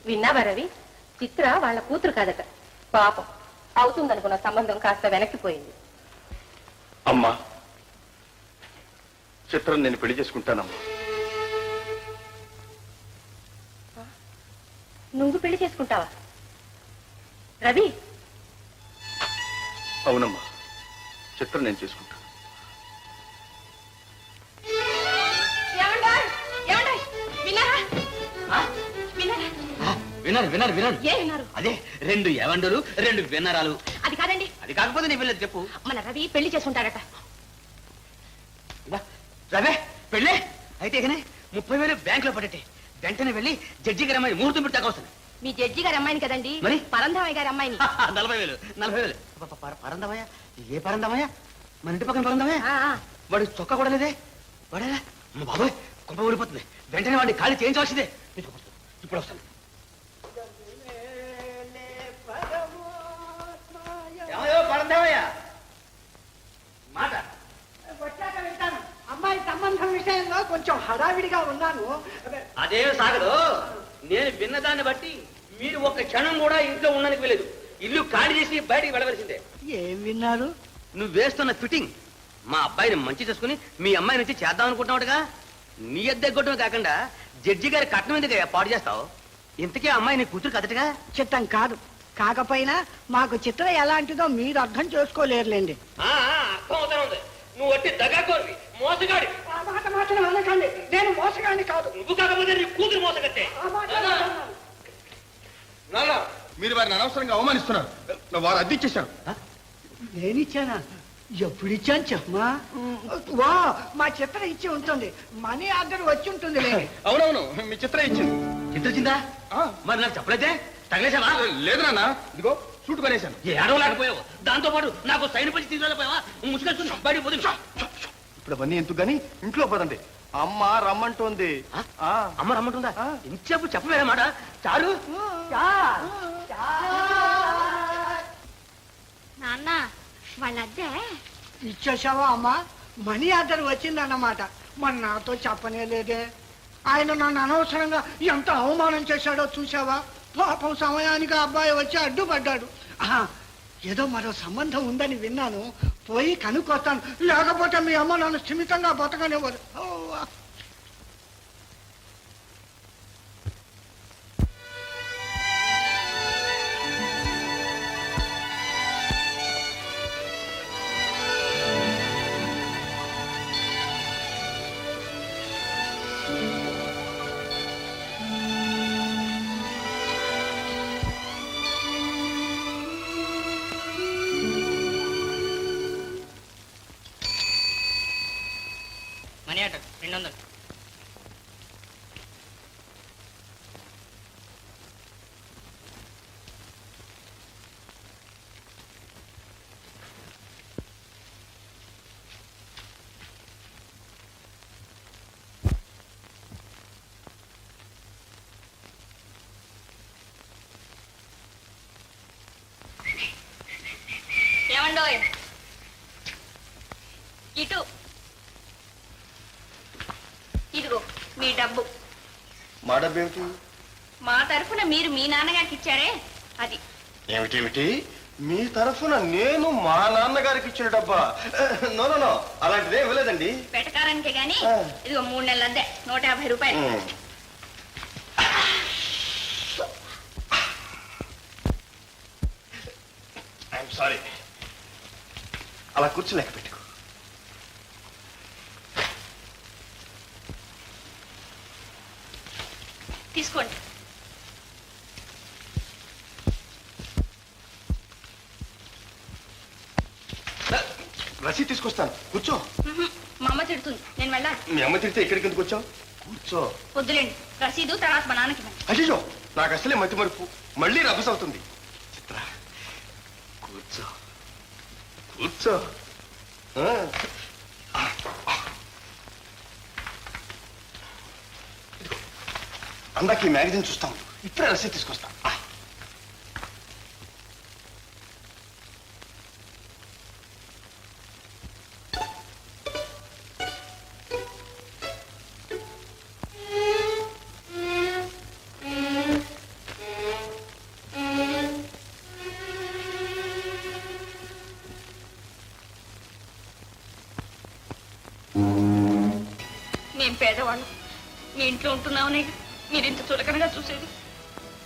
విన్నావా రవి? చిత్ర వాళ్ళ కూతురు కాదట. పాపం అవుతుందనుకున్న సంబంధం కాస్త వెనక్కిపోయింది. అమ్మా, చిత్రం నేను పెళ్లి చేసుకుంటానమ్మా. నువ్వు పెళ్లి చేసుకుంటావా రవి? అవునమ్మా, చిత్రం నేను చేసుకుంటాను. విన్నారు విన్నారు విన్నారు అదే 2 ఏవండలు 2 విన్నరాలు. అది కాదండి. అది కాకపోతే నీ పిల్లలు చెప్పు. మన రవి పెళ్లి చేసుకుంటాడట. రవే పెళ్ళే అయితే 30,000 బ్యాంకులో పడేటే వెంటనే వెళ్ళి జడ్జి గారి అమ్మాయి ముహూర్తం పెట్టి అవసరం. మీ జడ్జి గారి అమ్మాయిని కదండి, మరి పరంధామయ్య గారి అమ్మాయిని. 40,000 పరందమయ్య? ఏ పరందమయ్య? మన ఇంటి పక్కన పరందమయ్య. వాడి చొక్కా కూడా లేదే. వాడేలా బాబోయ్, కొంప ఊడిపోతుంది. వెంటనే వాడిని ఖాళీ చేయించవలసిందే. ఇప్పుడు వస్తాను. మాట వచ్చాక వెళ్తాను. అమ్మాయి సంబంధం విషయంలో కొంచెం హడావిడిగా ఉన్నాను. అదేం సాగదు. నేను విన్నదాన్ని బట్టి మీరు ఒక క్షణం కూడా ఇంట్లో ఉండడానికి వెళ్ళలేదు. ఇల్లు ఖాళీ చేసి బయటికి వెళ్ళవలసిందే. ఏం విన్నారు? నువ్వు వేస్తున్న ఫిట్టింగ్ మా అబ్బాయిని మంచి చేసుకుని మీ అమ్మాయి నుంచి చేద్దాం అనుకుంటున్నావుగా. నీ ఎద్దగొట్టమే కాకుండా జడ్జి గారి కట్నం ఎందుకు పాడు చేస్తావు? ఇంతకీ అమ్మాయి నీ కూతురు కదటగా. చిత్తం కాదు. కాకపోయినా మాకు చిత్రం ఎలాంటిదో మీరు అర్థం చేసుకోలేరులేండి. అర్థం అవుతా ఉంది. నువ్వు వచ్చి దగాకోరి మోసగాడి. ఆ మాట మాత్రం అనకండి. నేను మోసగాడిని కాదు. నువ్వు కాకపోతే నీ కూతురు మోసగట్టే. నాన్న, మీరు వారిని అనవసరంగా అవమానిస్తున్నారు. వారు అద్దె ఇచ్చేశారు. నేనిచ్చానా? ఎప్పుడు ఇచ్చాను చెప్పమా? వా, మా చిత్రం ఇచ్చి ఉంటుంది. మనీ ఆర్డర్ వచ్చి ఉంటుంది. అవునవును, మీ చిత్రం ఇచ్చింది. చిత్రం ఇచ్చిందా? మరి నాకు చెప్పలేదే. తగలేసావా? లేదు నాన్న, ఇదిగో సూట్ కొనేశాను. ఏడవలేకపోయావు. దాంతో పాటు నాకు సైన్ పచ్చి తీసుకెళ్ళిపోయావా? ముసుకెళ్తుంది బయట పోతుంది. ఇప్పుడు అవన్నీ ఎందుకు గాని ఇంట్లో పదండి. అమ్మ రమ్మంటోంది. అమ్మ రమ్మంటుందా? ఇంచేపు చెప్పలేదా మాట? చారు నాన్న వాళ్ళ అద్దె ఇచ్చేసావా అమ్మా? మనీ ఆర్డర్ వచ్చిందన్నమాట. మరి నాతో చెప్పనే లేదే. ఆయన నన్ను అనవసరంగా ఎంత అవమానం చేశాడో చూసావా? పాపం సమయానికి అబ్బాయి వచ్చి అడ్డుపడ్డాడు. ఏదో మరో సంబంధం ఉందని విన్నాను. పోయి కనుక్కొస్తాను. లేకపోతే మీ అమ్మ నన్ను స్థిమితంగా బతకనివ్వదు. Money order 200. ఏమండోయ్, ఇటు ఇదిగో మీ డబ్బు. మా డబ్బు ఏమిటి? మా తరఫున మీరు మీ నాన్నగారికి ఇచ్చారే అది. ఏమిటేమిటి? మీ తరఫున నేను మా నాన్నగారికి ఇచ్చిన డబ్బా? నో నో నో, అలాంటిదే ఇవ్వలేదండి. పెట్టకారానికే గాని ఇదిగో 3 నెలల అద్దె 150 రూపాయలు. I'm sorry. అలా కూర్చోలేక పెట్టుకో. తీసుకోండి. రసీదు తీసుకొస్తాను, కూర్చో. మా అమ్మ తిడుతుంది, నేను వెళ్ళాలి. మీ అమ్మ తిడితే ఇక్కడికి ఎందుకు వచ్చావు? కూర్చో. వద్దులేండి, రసీదు తర్వాత మా నాన్నకి. అయ్యో, నాకు అసలే మతి మరుపు. మళ్ళీ రభస అవుతుంది. చిత్ర, కూర్చో కూర్చో. అందాక ఈ మ్యాగజైన్ చూస్తాం. ఇప్పుడే రసీదు తీసుకొస్తా. పేదవాళ్ళం మీ ఇంట్లో ఉంటున్నామనే మీరు ఇంత చులకనగా చూసేది.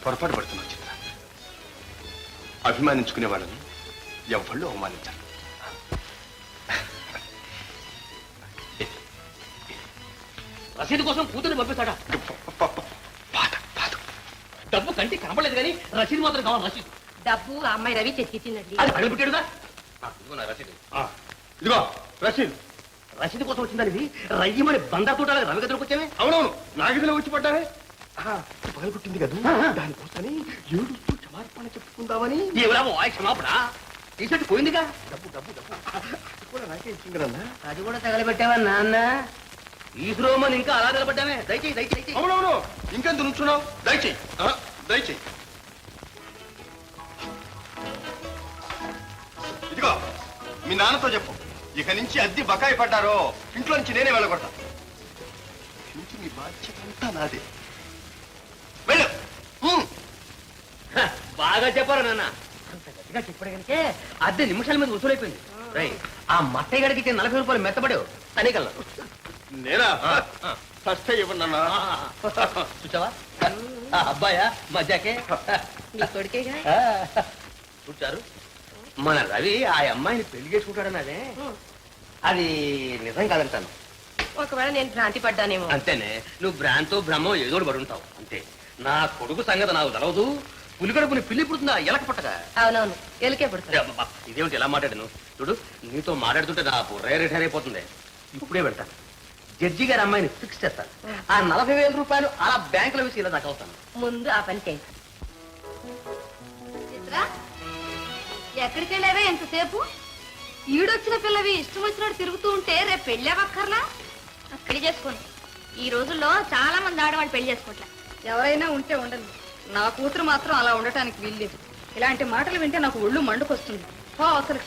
పొరపాటు పడుతున్నావు చిత్ర. అభిమానించుకునే వాళ్ళని ఎవ్వళ్ళు అవమానించారు. రసీదు కోసం కూతురు పంపిస్తాడా? డబ్బు కంటి కనపడలేదు కానీ రసీదు మాత్రం కావాలి. రసీదు డబ్బు ఆ అమ్మాయి రవి చెక్కిచ్చిందండి. అది పగలబెట్టాడుగా. రసీదు ఇదిగో రసీదు. రసీదు కోసం వచ్చిందని ఇది రయ్యమని బందర్ తోటాలకు రవి గదిలోకి వచ్చామే. అవునవును, నా గదిలో వచ్చి పడ్డావే. పగలగొట్టింది కదా, దానికోసమని ఏడుస్తూ క్షమాపణ చెప్పుకుందామని. ఏవరా క్షమాపణ? టీషర్ట్ పోయిందిగా. డబ్బు డబ్బు డబ్బు అది కూడా నాకే ఇచ్చింది కదన్నా. అది కూడా తగలబెట్టావా నాన్న? ఈశ్రోమని ఇంకా అలా నిలబడ్డామే. దయచేయి దయచేయి. అవునవును, ఇంకెంత నుంచున్నావు? దయచేయి దయచేయి. ఇదిగో మీ నాన్నతో చెప్పు, ఇక నుంచి అద్దె బకాయి పడ్డారో ఇంట్లో నుంచి నేనే వెళ్ళగొడతా. నుంచి మీ బాధ్యత అంతా నాదే. వెళ్ళు. బాగా చెప్పారు నాన్న. అంత గట్టిగా చెప్పాడు కనుకే అద్దె నిమిషాల మీద వసూలైపోయింది. ఆ మట్టయ్య గడికి 40 రూపాయలు మెత్తపడావు అనేకల్లా. నేనా ఫస్ట్ ఇవ్వన్నా. చూసావా అబ్బాయా మజాకే. నీ కొడుకేగా. చూచారు మన రవి ఆ అమ్మాయిని పెళ్లి చేసుకుంటాడన్నదే. అది నిజం కాదంటాను. ఒకవేళ నేను భ్రాంతి పడ్డానేమో. అంతేనే, నువ్వు భ్రాంతో బ్రహ్మో ఏదోడు పడి ఉంటావు అంతే. నా కొడుకు సంగతి నాకు తెలవదు. పులికడుపుని పిల్లి పుడుతుందా ఎలక పట్టగా? అవునవును, ఎలుకే పడుతుంది. ఇదేమిటి ఎలా మాట్లాడాను చూడు. నీతో మాట్లాడుతుంటే నా బుర్ర రిటైర్ అయిపోతుంది. ఇప్పుడే వెళ్తాను, జడ్జి గారి అమ్మాయిని ఫిక్స్ చేస్తాను. ఆ 40,000 రూపాయలు అలా బ్యాంకులో వేసి ఇలా దాకా అవుతాను. ముందు ఆ పని చేయి. ఎక్కడికి వెళ్ళావే ఎంతసేపు? ఈడొచ్చిన పిల్లవి ఇష్టం వచ్చినట్టు తిరుగుతూ ఉంటే రేపు పెళ్ళి అవ్వక్కర్లా? పెళ్లి చేసుకోండి. ఈ రోజుల్లో చాలా మంది ఆడవాళ్ళు పెళ్లి చేసుకోవట్లే. ఎవరైనా ఉంటే ఉండండి, నా కూతురు మాత్రం అలా ఉండటానికి వీల్లేదు. ఇలాంటి మాటలు వింటే నాకు ఒళ్ళు మండుకొస్తుంది. అసలు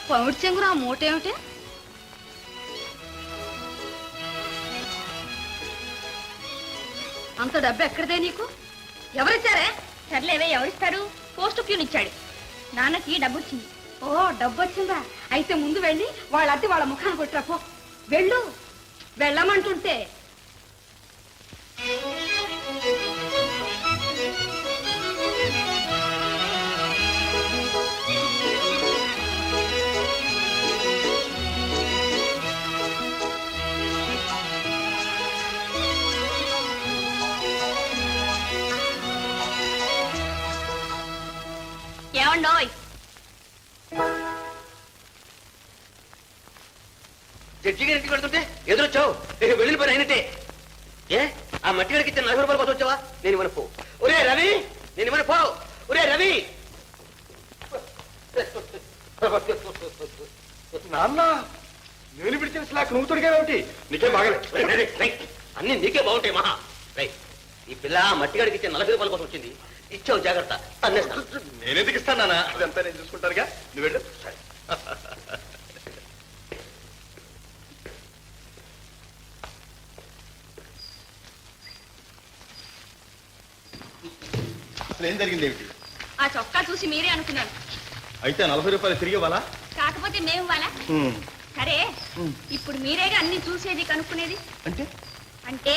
పౌడి చెంగురు ఆ మూట ఏమిటి? అంత డబ్బు ఎక్కడిదే నీకు? ఎవరిచ్చారే? సర్లేవే, ఎవరిస్తారు? పోస్ట్ ప్యూన్ ఇచ్చాడు. నాన్నకి డబ్బు వచ్చింది. ఓ, డబ్బు వచ్చిందా? అయితే ముందు వెళ్ళి వాళ్ళ అద్దె వాళ్ళ ముఖాన్ని కొట్టిరా పో. వెళ్ళు, వెళ్ళమంటుంటే. ఏమండోయ్, జడ్జి గారి ఇంటికి వెళ్తుంటే ఎదురొచ్చావు. వెళ్ళిన పని అయినట్టే. ఏ ఆ మట్టి గడికి ఇచ్చిన 40 రూపాయలు కోసం వచ్చావా? నేను ఇవ్వను పో. ఒరే రవి, నేను ఇవ్వను పో. ఒరే రవి. నాన్న, నేను విడిచిన స్లాక్ నువ్వు తొడిగావేమిటి? నీకేం బాగలేదు. అన్ని నీకే బాగుంటాయి మహా. రై, ఈ పిల్ల మట్టి గడికి ఇచ్చిన 40 రూపాయల కోసం వచ్చింది. ఇచ్చావు, జాగ్రత్త. అన్నేస్తా. నేనెందుకు ఇస్తాను నాన్న? అదంతా నేను చూసుకుంటారుగా. నువ్వు వెళ్ళు. అసలు ఏం జరిగింది ఏమిటి? ఆ చొక్కా చూసి మీరే అనుకున్నాను. అయితే 40 రూపాయలు తిరిగి ఇవ్వాలా? కాకపోతే మేము వాళ్ళ. సరే, ఇప్పుడు మీరేగా అన్ని చూసేది కనుక్కునేది. అంటే అంటే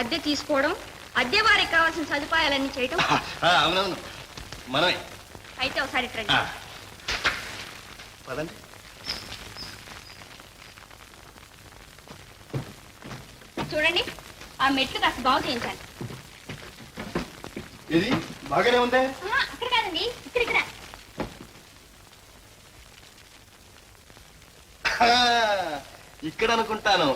అద్దె తీసుకోవడం, అద్దె వారికి కావాల్సిన సదుపాయాలన్నీ చేయటం. అవునవును, మనమే. అయితే ఒకసారి రండి. పదండి. చూడండి, ఆ మెట్లు కాస్త బాగు చేయించాలి. ఇది బాగానే ఉందే. అక్కడ కాదండి, ఇక్కడ. ఇక్కడ అనుకుంటాను.